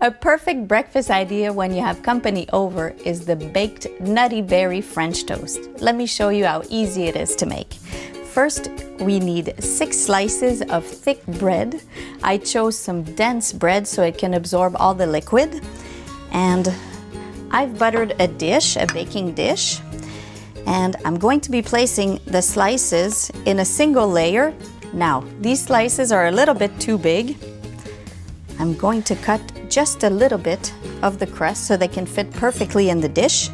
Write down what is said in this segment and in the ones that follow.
A perfect breakfast idea when you have company over is the baked nutty berry French toast. Let me show you how easy it is to make. First, we need 6 slices of thick bread. I chose some dense bread so it can absorb all the liquid. And I've buttered a dish, a baking dish. And I'm going to be placing the slices in a single layer. Now, these slices are a little bit too big. I'm going to cut just a little bit of the crust so they can fit perfectly in the dish.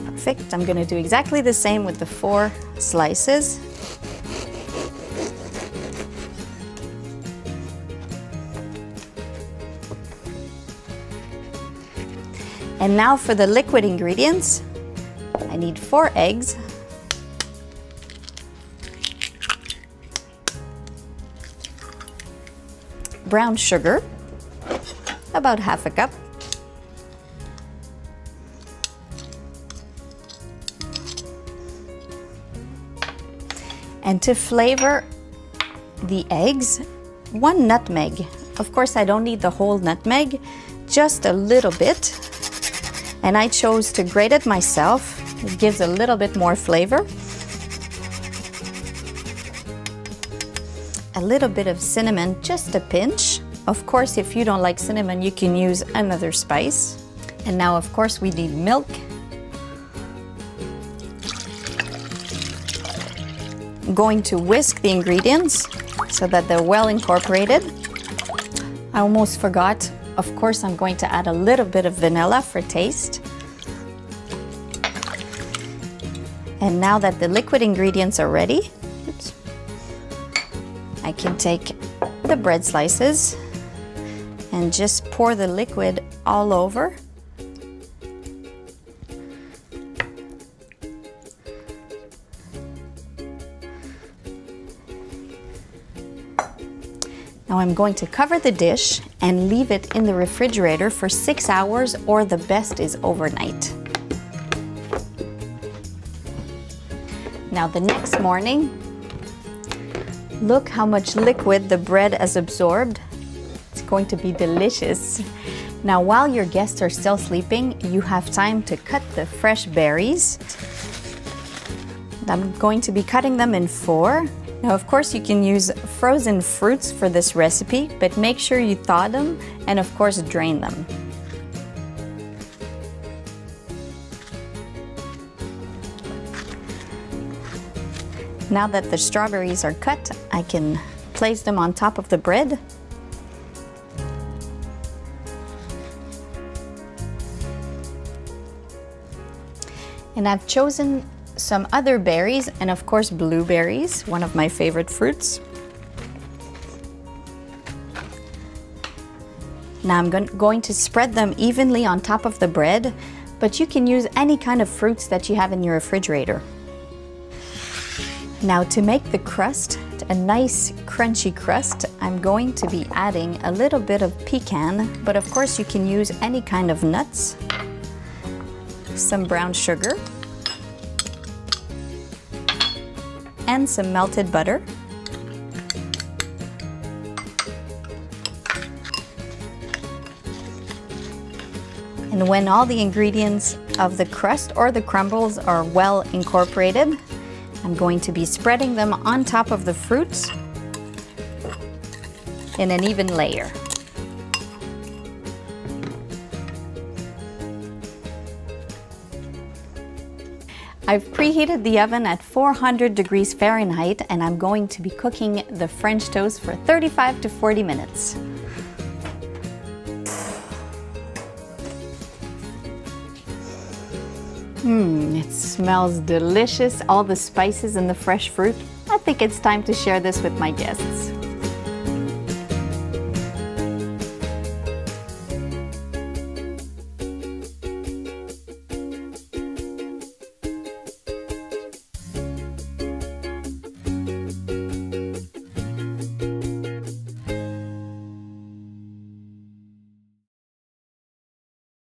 Perfect. I'm going to do exactly the same with the 4 slices. And now for the liquid ingredients. I need 4 eggs, brown sugar, about half a cup, and to flavor the eggs, 1 nutmeg. Of course, I don't need the whole nutmeg, just a little bit. And I chose to grate it myself. It gives a little bit more flavor. A little bit of cinnamon, just a pinch. Of course, if you don't like cinnamon, you can use another spice. And now, of course, we need milk. I'm going to whisk the ingredients so that they're well incorporated. I almost forgot. Of course, I'm going to add a little bit of vanilla for taste. And now that the liquid ingredients are ready, I can take the bread slices and just pour the liquid all over. Now I'm going to cover the dish and leave it in the refrigerator for 6 hours, or the best is overnight. Now the next morning, look how much liquid the bread has absorbed. It's going to be delicious. Now while your guests are still sleeping, you have time to cut the fresh berries. I'm going to be cutting them in 4. Now, of course, you can use frozen fruits for this recipe, but make sure you thaw them and, of course, drain them. Now that the strawberries are cut, I can place them on top of the bread. And I've chosen some other berries, and of course blueberries, one of my favorite fruits. Now I'm going to spread them evenly on top of the bread, but you can use any kind of fruits that you have in your refrigerator. Now to make the crust, a nice crunchy crust, I'm going to be adding a little bit of pecan, but of course you can use any kind of nuts, some brown sugar, and some melted butter. And when all the ingredients of the crust or the crumbles are well incorporated, I'm going to be spreading them on top of the fruits in an even layer. I've preheated the oven at 400 degrees Fahrenheit, and I'm going to be cooking the French toast for 35 to 40 minutes. It smells delicious, all the spices and the fresh fruit. I think it's time to share this with my guests.